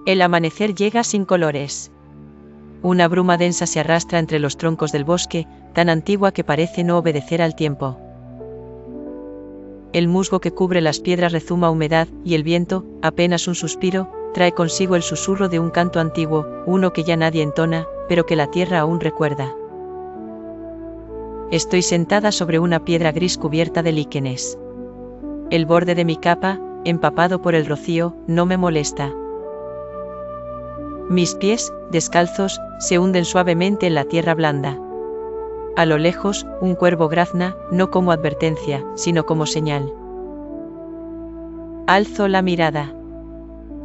El amanecer llega sin colores. Una bruma densa se arrastra entre los troncos del bosque, tan antigua que parece no obedecer al tiempo. El musgo que cubre las piedras rezuma humedad, y el viento, apenas un suspiro, trae consigo el susurro de un canto antiguo, uno que ya nadie entona, pero que la tierra aún recuerda. Estoy sentada sobre una piedra gris cubierta de líquenes. El borde de mi capa, empapado por el rocío, no me molesta. Mis pies, descalzos, se hunden suavemente en la tierra blanda. A lo lejos, un cuervo grazna, no como advertencia, sino como señal. Alzo la mirada.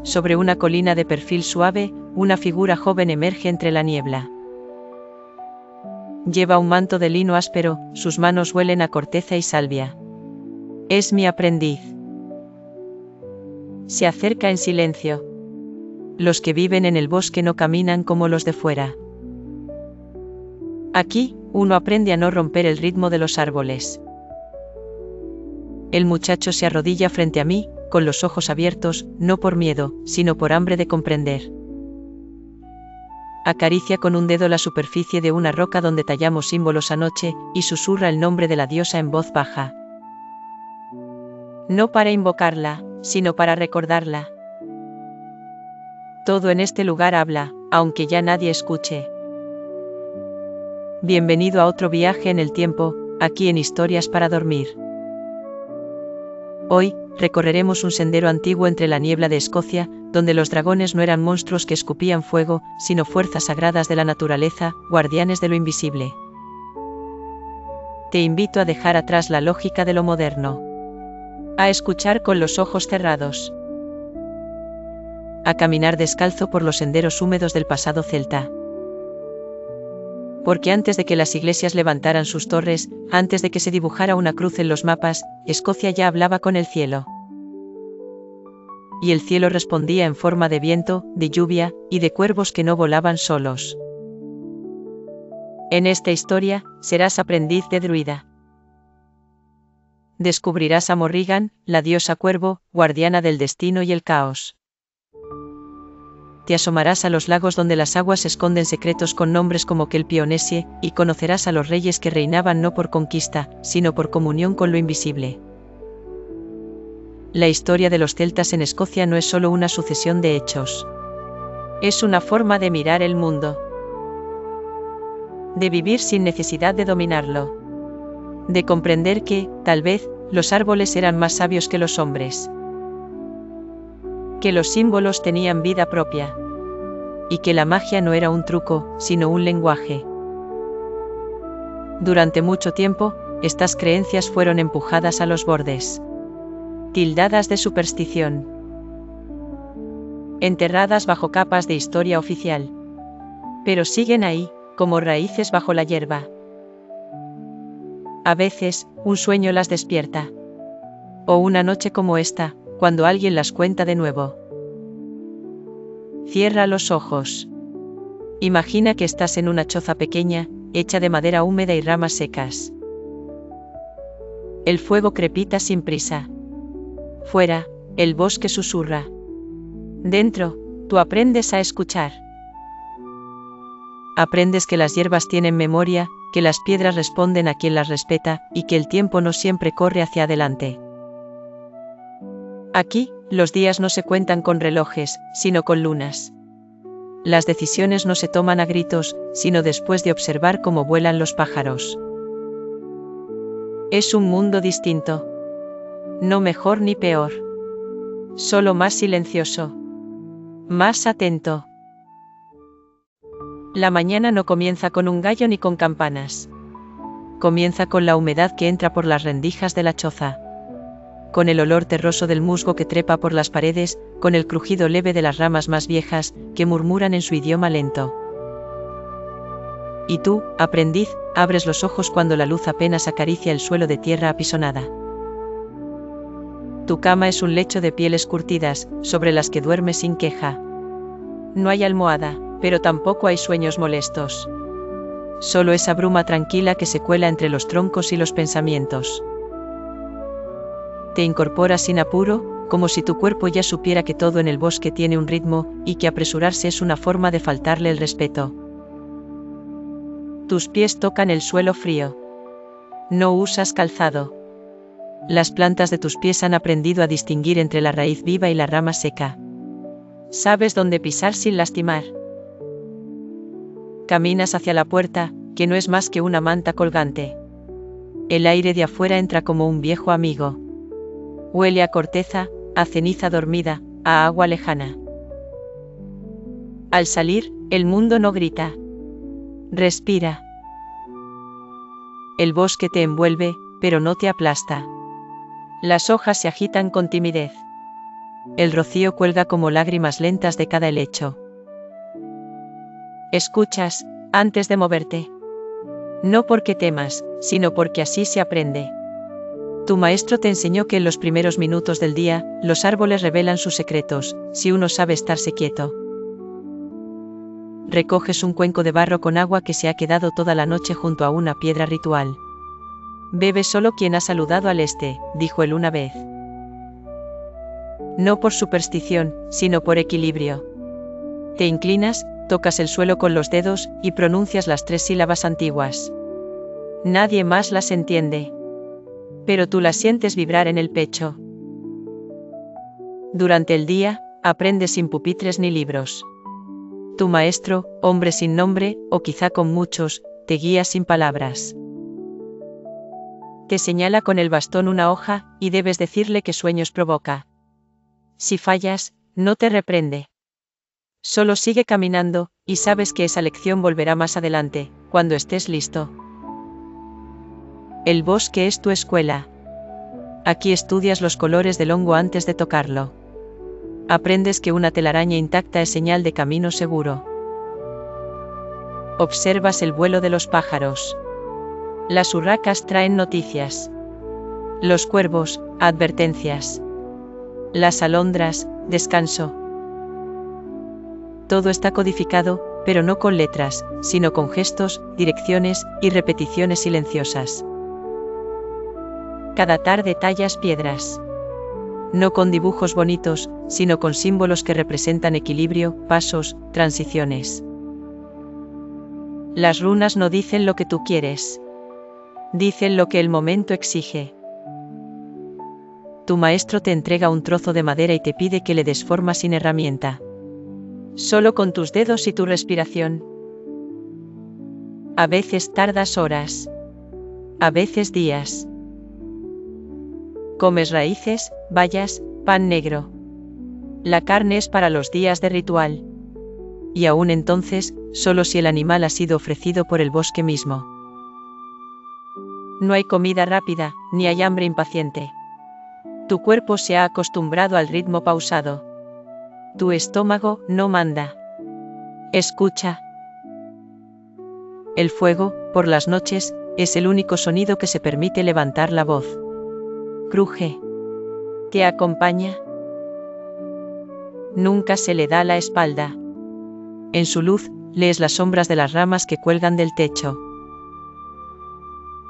Sobre una colina de perfil suave, una figura joven emerge entre la niebla. Lleva un manto de lino áspero, sus manos huelen a corteza y salvia. Es mi aprendiz. Se acerca en silencio. Los que viven en el bosque no caminan como los de fuera. Aquí, uno aprende a no romper el ritmo de los árboles. El muchacho se arrodilla frente a mí, con los ojos abiertos, no por miedo, sino por hambre de comprender. Acaricia con un dedo la superficie de una roca donde tallamos símbolos anoche, y susurra el nombre de la diosa en voz baja. No para invocarla, sino para recordarla. Todo en este lugar habla, aunque ya nadie escuche. Bienvenido a otro viaje en el tiempo, aquí en Historias para Dormir. Hoy, recorreremos un sendero antiguo entre la niebla de Escocia, donde los dragones no eran monstruos que escupían fuego, sino fuerzas sagradas de la naturaleza, guardianes de lo invisible. Te invito a dejar atrás la lógica de lo moderno. A escuchar con los ojos cerrados. A caminar descalzo por los senderos húmedos del pasado celta. Porque antes de que las iglesias levantaran sus torres, antes de que se dibujara una cruz en los mapas, Escocia ya hablaba con el cielo. Y el cielo respondía en forma de viento, de lluvia, y de cuervos que no volaban solos. En esta historia, serás aprendiz de druida. Descubrirás a Morrigan, la diosa cuervo, guardiana del destino y el caos. Te asomarás a los lagos donde las aguas esconden secretos con nombres como Kelpionesie, y conocerás a los reyes que reinaban no por conquista, sino por comunión con lo invisible. La historia de los celtas en Escocia no es solo una sucesión de hechos. Es una forma de mirar el mundo. De vivir sin necesidad de dominarlo. De comprender que, tal vez, los árboles eran más sabios que los hombres. Que los símbolos tenían vida propia. Y que la magia no era un truco, sino un lenguaje. Durante mucho tiempo, estas creencias fueron empujadas a los bordes. Tildadas de superstición. Enterradas bajo capas de historia oficial. Pero siguen ahí, como raíces bajo la hierba. A veces, un sueño las despierta. O una noche como esta, cuando alguien las cuenta de nuevo. Cierra los ojos. Imagina que estás en una choza pequeña, hecha de madera húmeda y ramas secas. El fuego crepita sin prisa. Fuera, el bosque susurra. Dentro, tú aprendes a escuchar. Aprendes que las hierbas tienen memoria, que las piedras responden a quien las respeta, y que el tiempo no siempre corre hacia adelante. Aquí, los días no se cuentan con relojes, sino con lunas. Las decisiones no se toman a gritos, sino después de observar cómo vuelan los pájaros. Es un mundo distinto. No mejor ni peor. Solo más silencioso. Más atento. La mañana no comienza con un gallo ni con campanas. Comienza con la humedad que entra por las rendijas de la choza. Con el olor terroso del musgo que trepa por las paredes, con el crujido leve de las ramas más viejas, que murmuran en su idioma lento. Y tú, aprendiz, abres los ojos cuando la luz apenas acaricia el suelo de tierra apisonada. Tu cama es un lecho de pieles curtidas, sobre las que duermes sin queja. No hay almohada, pero tampoco hay sueños molestos. Solo esa bruma tranquila que se cuela entre los troncos y los pensamientos. Te incorporas sin apuro, como si tu cuerpo ya supiera que todo en el bosque tiene un ritmo, y que apresurarse es una forma de faltarle el respeto. Tus pies tocan el suelo frío. No usas calzado. Las plantas de tus pies han aprendido a distinguir entre la raíz viva y la rama seca. Sabes dónde pisar sin lastimar. Caminas hacia la puerta, que no es más que una manta colgante. El aire de afuera entra como un viejo amigo. Huele a corteza, a ceniza dormida, a agua lejana. Al salir, el mundo no grita. Respira. El bosque te envuelve, pero no te aplasta. Las hojas se agitan con timidez. El rocío cuelga como lágrimas lentas de cada helecho. Escuchas, antes de moverte. No porque temas, sino porque así se aprende. Tu maestro te enseñó que en los primeros minutos del día, los árboles revelan sus secretos, si uno sabe estarse quieto. Recoges un cuenco de barro con agua que se ha quedado toda la noche junto a una piedra ritual. Bebe solo quien ha saludado al este, dijo él una vez. No por superstición, sino por equilibrio. Te inclinas, tocas el suelo con los dedos, y pronuncias las 3 sílabas antiguas. Nadie más las entiende. Pero tú las sientes vibrar en el pecho. Durante el día, aprendes sin pupitres ni libros. Tu maestro, hombre sin nombre, o quizá con muchos, te guía sin palabras. Te señala con el bastón una hoja, y debes decirle qué sueños provoca. Si fallas, no te reprende. Solo sigue caminando, y sabes que esa lección volverá más adelante, cuando estés listo. El bosque es tu escuela. Aquí estudias los colores del hongo antes de tocarlo. Aprendes que una telaraña intacta es señal de camino seguro. Observas el vuelo de los pájaros. Las urracas traen noticias. Los cuervos, advertencias. Las alondras, descanso. Todo está codificado, pero no con letras, sino con gestos, direcciones y repeticiones silenciosas. Cada tarde tallas piedras. No con dibujos bonitos, sino con símbolos que representan equilibrio, pasos, transiciones. Las runas no dicen lo que tú quieres. Dicen lo que el momento exige. Tu maestro te entrega un trozo de madera y te pide que le des forma sin herramienta. Solo con tus dedos y tu respiración. A veces tardas horas. A veces días. Comes raíces, bayas, pan negro. La carne es para los días de ritual. Y aún entonces, solo si el animal ha sido ofrecido por el bosque mismo. No hay comida rápida, ni hay hambre impaciente. Tu cuerpo se ha acostumbrado al ritmo pausado. Tu estómago no manda. Escucha. El fuego, por las noches, es el único sonido que se permite levantar la voz. Cruje. ¿Te acompaña? Nunca se le da la espalda. En su luz, lees las sombras de las ramas que cuelgan del techo.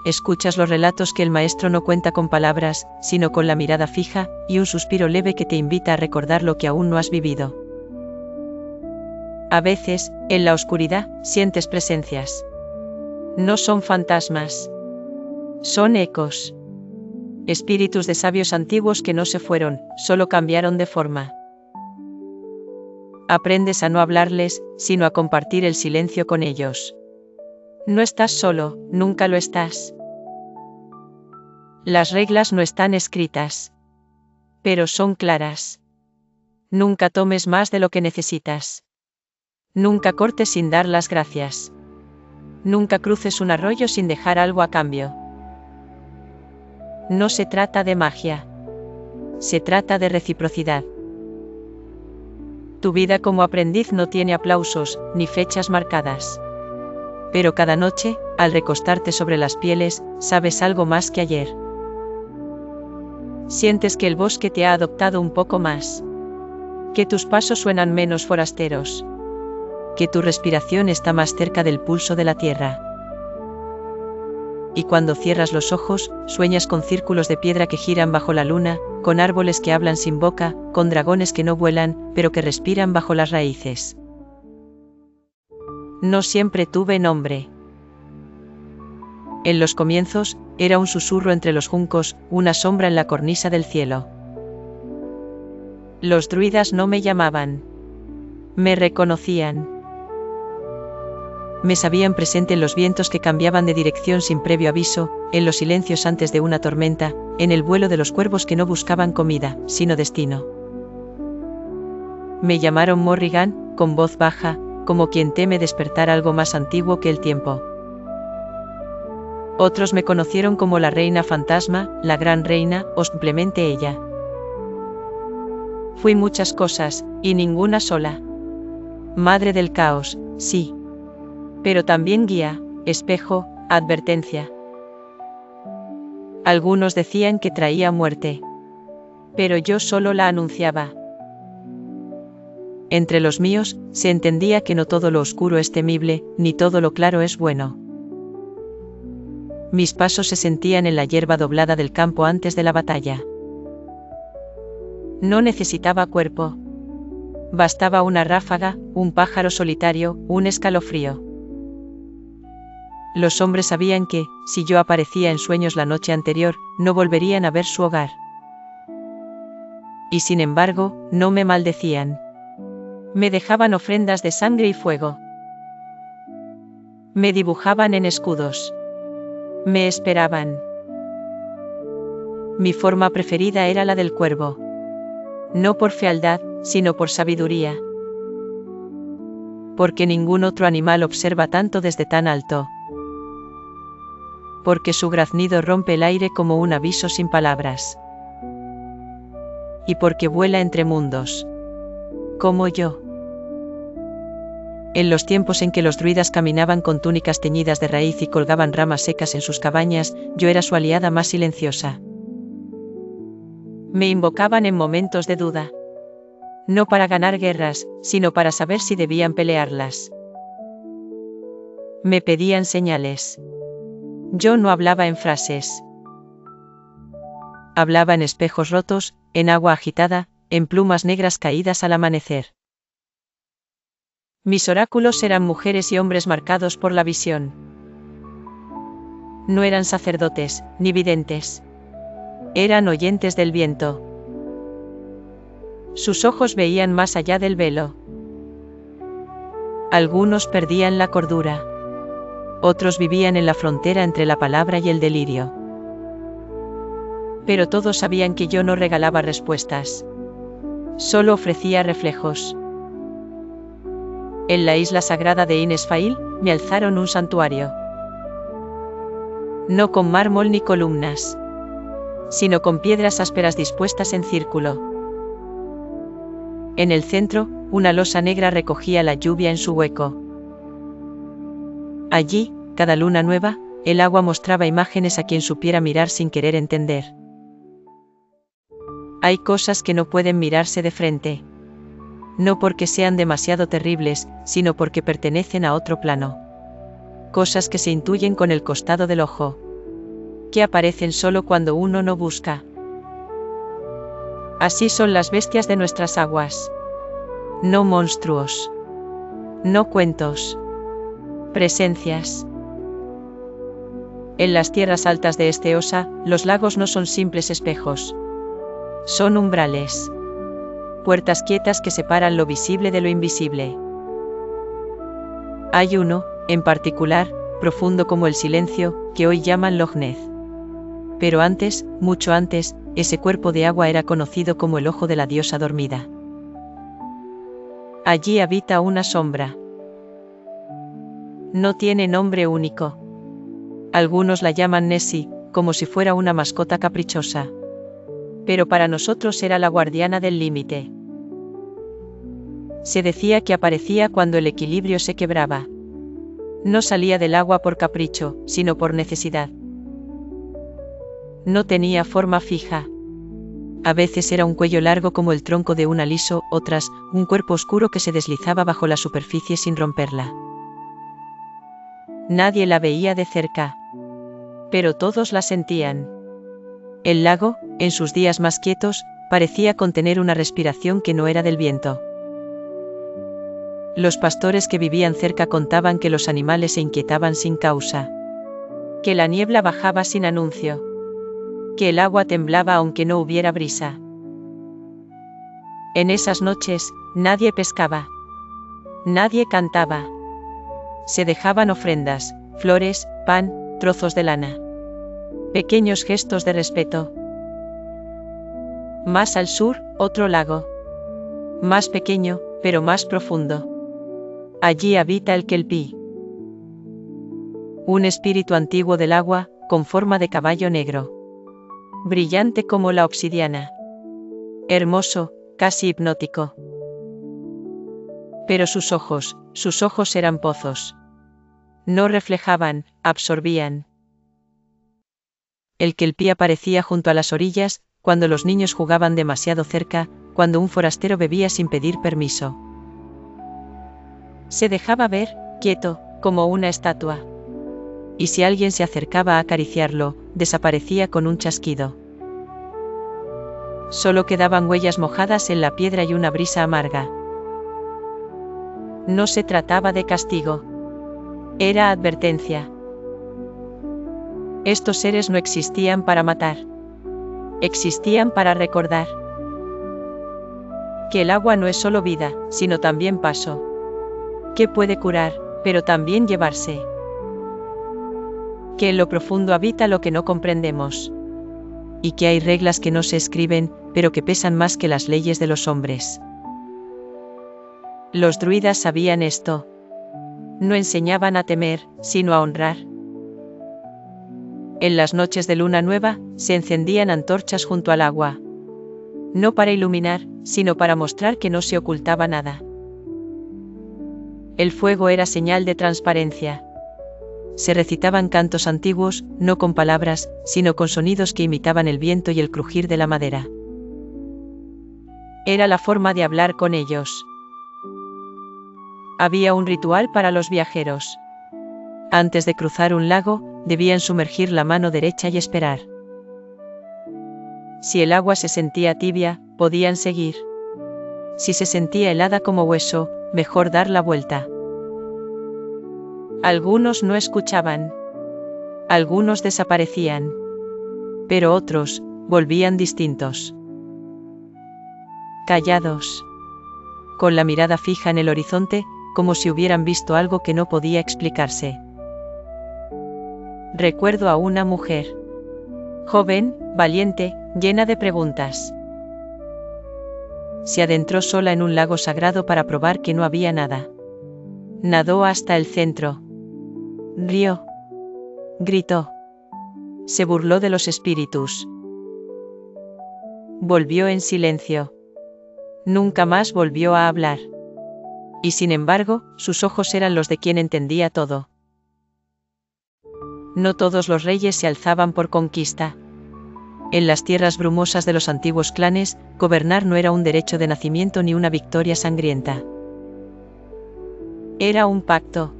Escuchas los relatos que el maestro no cuenta con palabras, sino con la mirada fija, y un suspiro leve que te invita a recordar lo que aún no has vivido. A veces, en la oscuridad, sientes presencias. No son fantasmas. Son ecos. Espíritus de sabios antiguos que no se fueron, solo cambiaron de forma. Aprendes a no hablarles, sino a compartir el silencio con ellos. No estás solo, nunca lo estás. Las reglas no están escritas. Pero son claras. Nunca tomes más de lo que necesitas. Nunca cortes sin dar las gracias. Nunca cruces un arroyo sin dejar algo a cambio. No se trata de magia. Se trata de reciprocidad. Tu vida como aprendiz no tiene aplausos, ni fechas marcadas. Pero cada noche, al recostarte sobre las pieles, sabes algo más que ayer. Sientes que el bosque te ha adoptado un poco más. Que tus pasos suenan menos forasteros. Que tu respiración está más cerca del pulso de la tierra. y cuando cierras los ojos, sueñas con círculos de piedra que giran bajo la luna, con árboles que hablan sin boca, con dragones que no vuelan, pero que respiran bajo las raíces. No siempre tuve nombre. En los comienzos, era un susurro entre los juncos, una sombra en la cornisa del cielo. Los druidas no me llamaban. Me reconocían. Me sabían presente en los vientos que cambiaban de dirección sin previo aviso, en los silencios antes de una tormenta, en el vuelo de los cuervos que no buscaban comida, sino destino. Me llamaron Morrigan, con voz baja, como quien teme despertar algo más antiguo que el tiempo. Otros me conocieron como la reina fantasma, la gran reina, o simplemente ella. Fui muchas cosas, y ninguna sola. Madre del caos, sí. Pero también guía, espejo, advertencia. Algunos decían que traía muerte. Pero yo solo la anunciaba. Entre los míos, se entendía que no todo lo oscuro es temible, ni todo lo claro es bueno. Mis pasos se sentían en la hierba doblada del campo antes de la batalla. No necesitaba cuerpo. Bastaba una ráfaga, un pájaro solitario, un escalofrío. Los hombres sabían que, si yo aparecía en sueños la noche anterior, no volverían a ver su hogar. Y sin embargo, no me maldecían. Me dejaban ofrendas de sangre y fuego. Me dibujaban en escudos. Me esperaban. Mi forma preferida era la del cuervo. No por fealdad, sino por sabiduría. Porque ningún otro animal observa tanto desde tan alto. Porque su graznido rompe el aire como un aviso sin palabras. Y porque vuela entre mundos. Como yo. En los tiempos en que los druidas caminaban con túnicas teñidas de raíz y colgaban ramas secas en sus cabañas, yo era su aliada más silenciosa. Me invocaban en momentos de duda. No para ganar guerras, sino para saber si debían pelearlas. Me pedían señales. Yo no hablaba en frases. Hablaba en espejos rotos, en agua agitada, en plumas negras caídas al amanecer. Mis oráculos eran mujeres y hombres marcados por la visión. No eran sacerdotes, ni videntes. Eran oyentes del viento. Sus ojos veían más allá del velo. Algunos perdían la cordura. Otros vivían en la frontera entre la palabra y el delirio. Pero todos sabían que yo no regalaba respuestas. Solo ofrecía reflejos. En la isla sagrada de Inesfail, me alzaron un santuario. No con mármol ni columnas, sino con piedras ásperas dispuestas en círculo. En el centro, una losa negra recogía la lluvia en su hueco. Allí, cada luna nueva, el agua mostraba imágenes a quien supiera mirar sin querer entender. Hay cosas que no pueden mirarse de frente. No porque sean demasiado terribles, sino porque pertenecen a otro plano. Cosas que se intuyen con el costado del ojo. Que aparecen solo cuando uno no busca. Así son las bestias de nuestras aguas. No monstruos. No cuentos. Presencias. En las tierras altas de este Osa, los lagos no son simples espejos. Son umbrales. Puertas quietas que separan lo visible de lo invisible. Hay uno, en particular, profundo como el silencio, que hoy llaman Loch Ness. Pero antes, mucho antes, ese cuerpo de agua era conocido como el ojo de la diosa dormida. Allí habita una sombra. No tiene nombre único. Algunos la llaman Nessie, como si fuera una mascota caprichosa. Pero para nosotros era la guardiana del límite. Se decía que aparecía cuando el equilibrio se quebraba. No salía del agua por capricho, sino por necesidad. No tenía forma fija. A veces era un cuello largo como el tronco de un aliso, otras, un cuerpo oscuro que se deslizaba bajo la superficie sin romperla. Nadie la veía de cerca. Pero todos la sentían. El lago, en sus días más quietos, parecía contener una respiración que no era del viento. Los pastores que vivían cerca contaban que los animales se inquietaban sin causa. Que la niebla bajaba sin anuncio. Que el agua temblaba aunque no hubiera brisa. En esas noches, nadie pescaba. Nadie cantaba. Se dejaban ofrendas, flores, pan, trozos de lana. Pequeños gestos de respeto. Más al sur, otro lago. Más pequeño, pero más profundo. Allí habita el Kelpie. Un espíritu antiguo del agua, con forma de caballo negro. Brillante como la obsidiana. Hermoso, casi hipnótico. Pero sus ojos eran pozos. No reflejaban, absorbían. El Kelpie aparecía junto a las orillas, cuando los niños jugaban demasiado cerca, cuando un forastero bebía sin pedir permiso. Se dejaba ver, quieto, como una estatua. Y si alguien se acercaba a acariciarlo, desaparecía con un chasquido. Solo quedaban huellas mojadas en la piedra y una brisa amarga. No se trataba de castigo. Era advertencia. Estos seres no existían para matar. Existían para recordar. Que el agua no es solo vida, sino también paso. Que puede curar, pero también llevarse. Que en lo profundo habita lo que no comprendemos. Y que hay reglas que no se escriben, pero que pesan más que las leyes de los hombres. Los druidas sabían esto. No enseñaban a temer, sino a honrar. En las noches de luna nueva, se encendían antorchas junto al agua. No para iluminar, sino para mostrar que no se ocultaba nada. El fuego era señal de transparencia. Se recitaban cantos antiguos, no con palabras, sino con sonidos que imitaban el viento y el crujir de la madera. Era la forma de hablar con ellos. Había un ritual para los viajeros. Antes de cruzar un lago, debían sumergir la mano derecha y esperar. Si el agua se sentía tibia, podían seguir. Si se sentía helada como hueso, mejor dar la vuelta. Algunos no escuchaban. Algunos desaparecían. Pero otros, volvían distintos. Callados. Con la mirada fija en el horizonte, como si hubieran visto algo que no podía explicarse. Recuerdo a una mujer. Joven, valiente, llena de preguntas. Se adentró sola en un lago sagrado para probar que no había nada. Nadó hasta el centro. Rió. Gritó. Se burló de los espíritus. Volvió en silencio. Nunca más volvió a hablar. Y sin embargo, sus ojos eran los de quien entendía todo. No todos los reyes se alzaban por conquista. En las tierras brumosas de los antiguos clanes, gobernar no era un derecho de nacimiento ni una victoria sangrienta. Era un pacto.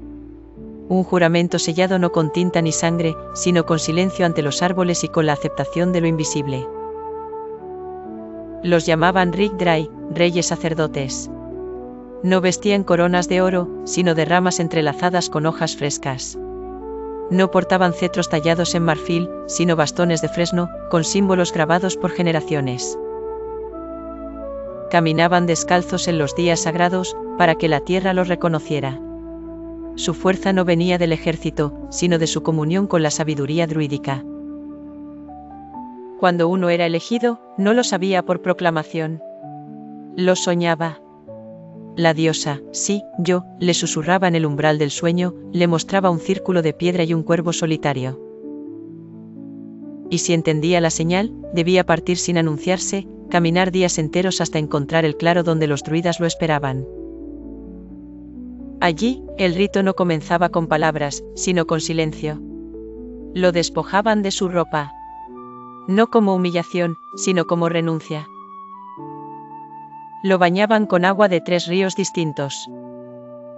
Un juramento sellado no con tinta ni sangre, sino con silencio ante los árboles y con la aceptación de lo invisible. Los llamaban Rigdrai, reyes sacerdotes. No vestían coronas de oro, sino de ramas entrelazadas con hojas frescas. No portaban cetros tallados en marfil, sino bastones de fresno, con símbolos grabados por generaciones. Caminaban descalzos en los días sagrados, para que la tierra los reconociera. Su fuerza no venía del ejército, sino de su comunión con la sabiduría druídica. Cuando uno era elegido, no lo sabía por proclamación. Lo soñaba. La diosa, sí, yo, le susurraba en el umbral del sueño, le mostraba un círculo de piedra y un cuervo solitario. Y si entendía la señal, debía partir sin anunciarse, caminar días enteros hasta encontrar el claro donde los druidas lo esperaban. Allí, el rito no comenzaba con palabras, sino con silencio. Lo despojaban de su ropa. No como humillación, sino como renuncia. Lo bañaban con agua de 3 ríos distintos.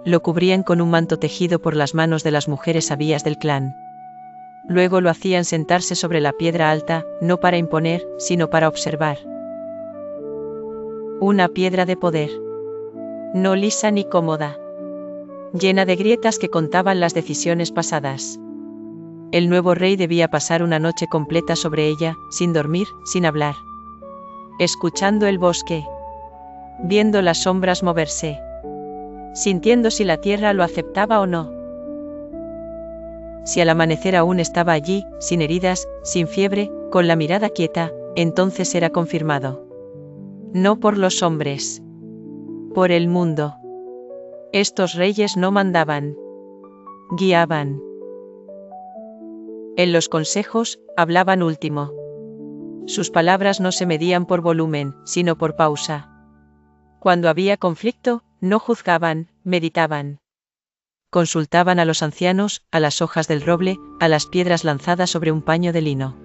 Lo cubrían con un manto tejido por las manos de las mujeres sabias del clan. Luego lo hacían sentarse sobre la piedra alta, no para imponer, sino para observar. Una piedra de poder. No lisa ni cómoda. Llena de grietas que contaban las decisiones pasadas. El nuevo rey debía pasar una noche completa sobre ella, sin dormir, sin hablar. Escuchando el bosque. Viendo las sombras moverse. Sintiendo si la tierra lo aceptaba o no. Si al amanecer aún estaba allí, sin heridas, sin fiebre, con la mirada quieta, entonces era confirmado. No por los hombres. Por el mundo. Estos reyes no mandaban. Guiaban. En los consejos, hablaban último. Sus palabras no se medían por volumen, sino por pausa. Cuando había conflicto, no juzgaban, meditaban. Consultaban a los ancianos, a las hojas del roble, a las piedras lanzadas sobre un paño de lino.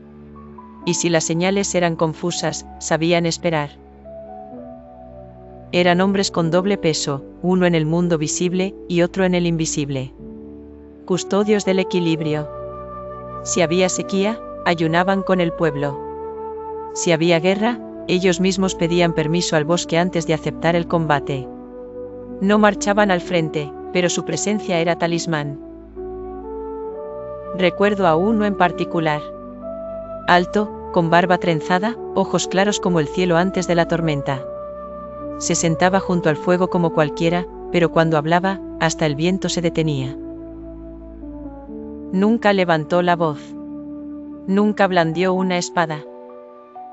Y si las señales eran confusas, sabían esperar. Eran hombres con doble peso, uno en el mundo visible y otro en el invisible. Custodios del equilibrio. Si había sequía, ayunaban con el pueblo. Si había guerra, ellos mismos pedían permiso al bosque antes de aceptar el combate. No marchaban al frente, pero su presencia era talismán. Recuerdo a uno en particular. Alto, con barba trenzada, ojos claros como el cielo antes de la tormenta. Se sentaba junto al fuego como cualquiera, pero cuando hablaba, hasta el viento se detenía. Nunca levantó la voz. Nunca blandió una espada.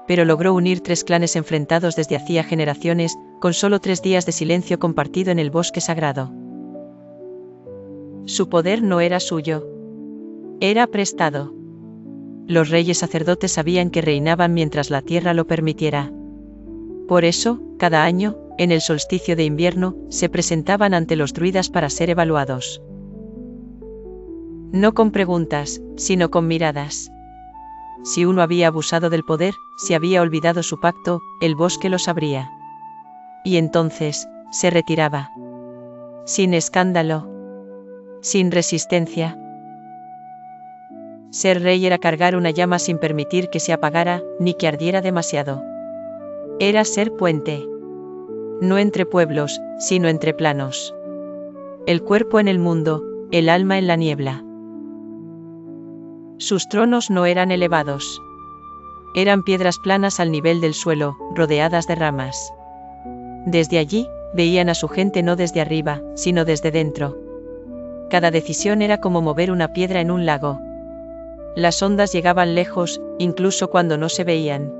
Pero logró unir 3 clanes enfrentados desde hacía generaciones, con solo 3 días de silencio compartido en el bosque sagrado. Su poder no era suyo. Era prestado. Los reyes sacerdotes sabían que reinaban mientras la tierra lo permitiera. Por eso, cada año, en el solsticio de invierno, se presentaban ante los druidas para ser evaluados. No con preguntas, sino con miradas. Si uno había abusado del poder, si había olvidado su pacto, el bosque lo sabría. Y entonces, se retiraba. Sin escándalo. Sin resistencia. Ser rey era cargar una llama sin permitir que se apagara, ni que ardiera demasiado. Era ser puente. No entre pueblos, sino entre planos. El cuerpo en el mundo, el alma en la niebla. Sus tronos no eran elevados. Eran piedras planas al nivel del suelo, rodeadas de ramas. Desde allí, veían a su gente no desde arriba, sino desde dentro. Cada decisión era como mover una piedra en un lago. Las ondas llegaban lejos, incluso cuando no se veían.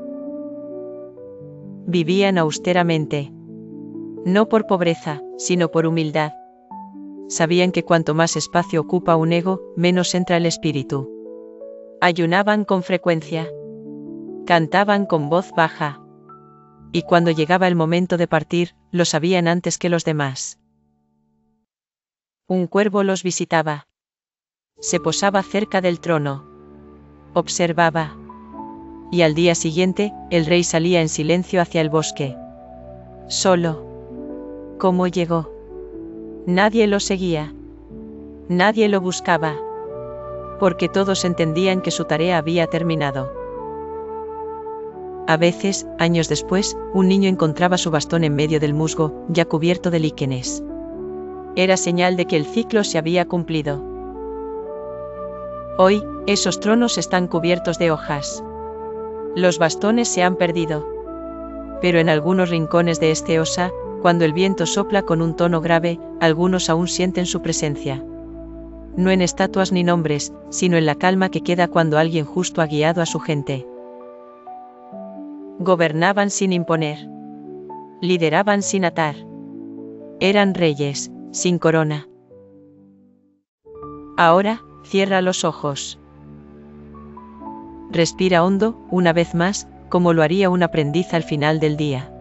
Vivían austeramente. No por pobreza, sino por humildad. Sabían que cuanto más espacio ocupa un ego, menos entra el espíritu. Ayunaban con frecuencia. Cantaban con voz baja. Y cuando llegaba el momento de partir, lo sabían antes que los demás. Un cuervo los visitaba. Se posaba cerca del trono. Observaba. Y al día siguiente, el rey salía en silencio hacia el bosque. Solo. ¿Cómo llegó? Nadie lo seguía. Nadie lo buscaba. Porque todos entendían que su tarea había terminado. A veces, años después, un niño encontraba su bastón en medio del musgo, ya cubierto de líquenes. Era señal de que el ciclo se había cumplido. Hoy, esos tronos están cubiertos de hojas. Los bastones se han perdido. Pero en algunos rincones de este Osa, cuando el viento sopla con un tono grave, algunos aún sienten su presencia. No en estatuas ni nombres, sino en la calma que queda cuando alguien justo ha guiado a su gente. Gobernaban sin imponer. Lideraban sin atar. Eran reyes, sin corona. Ahora, cierra los ojos. Respira hondo, una vez más, como lo haría un aprendiz al final del día.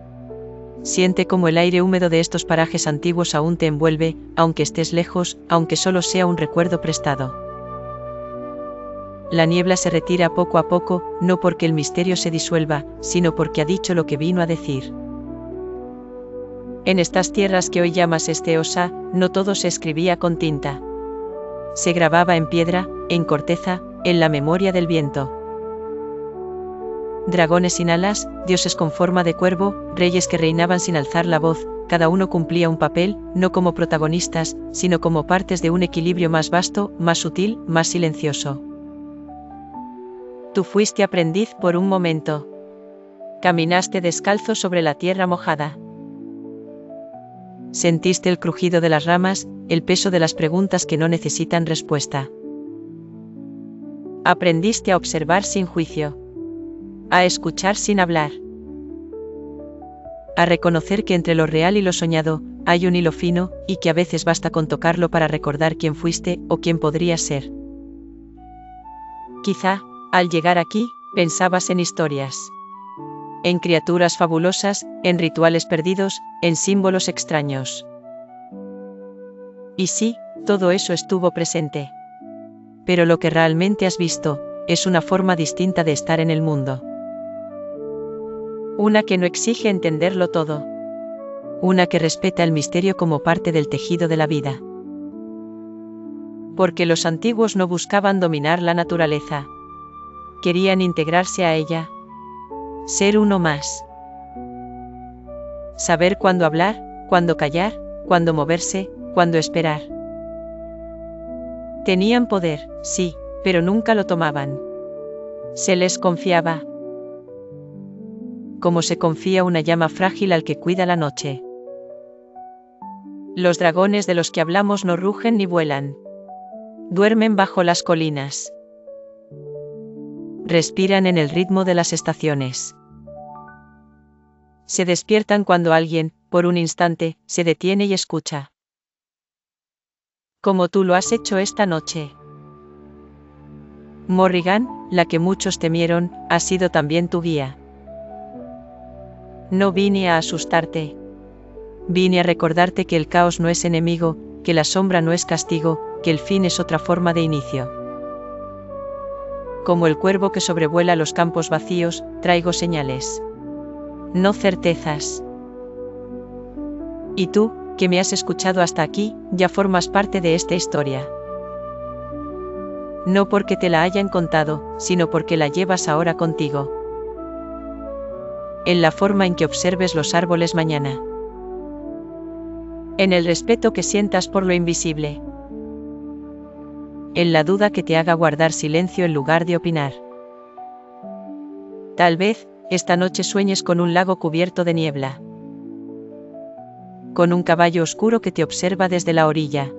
Siente como el aire húmedo de estos parajes antiguos aún te envuelve, aunque estés lejos, aunque solo sea un recuerdo prestado. La niebla se retira poco a poco, no porque el misterio se disuelva, sino porque ha dicho lo que vino a decir. En estas tierras que hoy llamas este Osa, no todo se escribía con tinta. Se grababa en piedra, en corteza, en la memoria del viento. Dragones sin alas, dioses con forma de cuervo, reyes que reinaban sin alzar la voz, cada uno cumplía un papel, no como protagonistas, sino como partes de un equilibrio más vasto, más sutil, más silencioso. Tú fuiste aprendiz por un momento. Caminaste descalzo sobre la tierra mojada. Sentiste el crujido de las ramas, el peso de las preguntas que no necesitan respuesta. Aprendiste a observar sin juicio. A escuchar sin hablar. A reconocer que entre lo real y lo soñado, hay un hilo fino, y que a veces basta con tocarlo para recordar quién fuiste, o quién podrías ser. Quizá, al llegar aquí, pensabas en historias. En criaturas fabulosas, en rituales perdidos, en símbolos extraños. Y sí, todo eso estuvo presente. Pero lo que realmente has visto, es una forma distinta de estar en el mundo. Una que no exige entenderlo todo. Una que respeta el misterio como parte del tejido de la vida. Porque los antiguos no buscaban dominar la naturaleza. Querían integrarse a ella. Ser uno más. Saber cuándo hablar, cuándo callar, cuándo moverse, cuándo esperar. Tenían poder, sí, pero nunca lo tomaban. Se les confiaba. Como se confía una llama frágil al que cuida la noche. Los dragones de los que hablamos no rugen ni vuelan. Duermen bajo las colinas. Respiran en el ritmo de las estaciones. Se despiertan cuando alguien, por un instante, se detiene y escucha. Como tú lo has hecho esta noche. Morrigan, la que muchos temieron, ha sido también tu guía. No vine a asustarte. Vine a recordarte que el caos no es enemigo, que la sombra no es castigo, que el fin es otra forma de inicio. Como el cuervo que sobrevuela los campos vacíos, traigo señales. No certezas. Y tú, que me has escuchado hasta aquí, ya formas parte de esta historia. No porque te la hayan contado, sino porque la llevas ahora contigo. En la forma en que observes los árboles mañana. En el respeto que sientas por lo invisible. En la duda que te haga guardar silencio en lugar de opinar. Tal vez, esta noche sueñes con un lago cubierto de niebla. Con un caballo oscuro que te observa desde la orilla.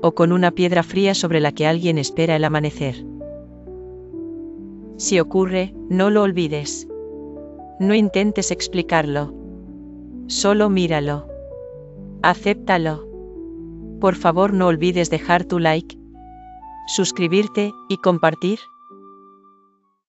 O con una piedra fría sobre la que alguien espera el amanecer. Si ocurre, no lo olvides. No intentes explicarlo. Solo míralo. Acéptalo. Por favor, no olvides dejar tu like, suscribirte y compartir.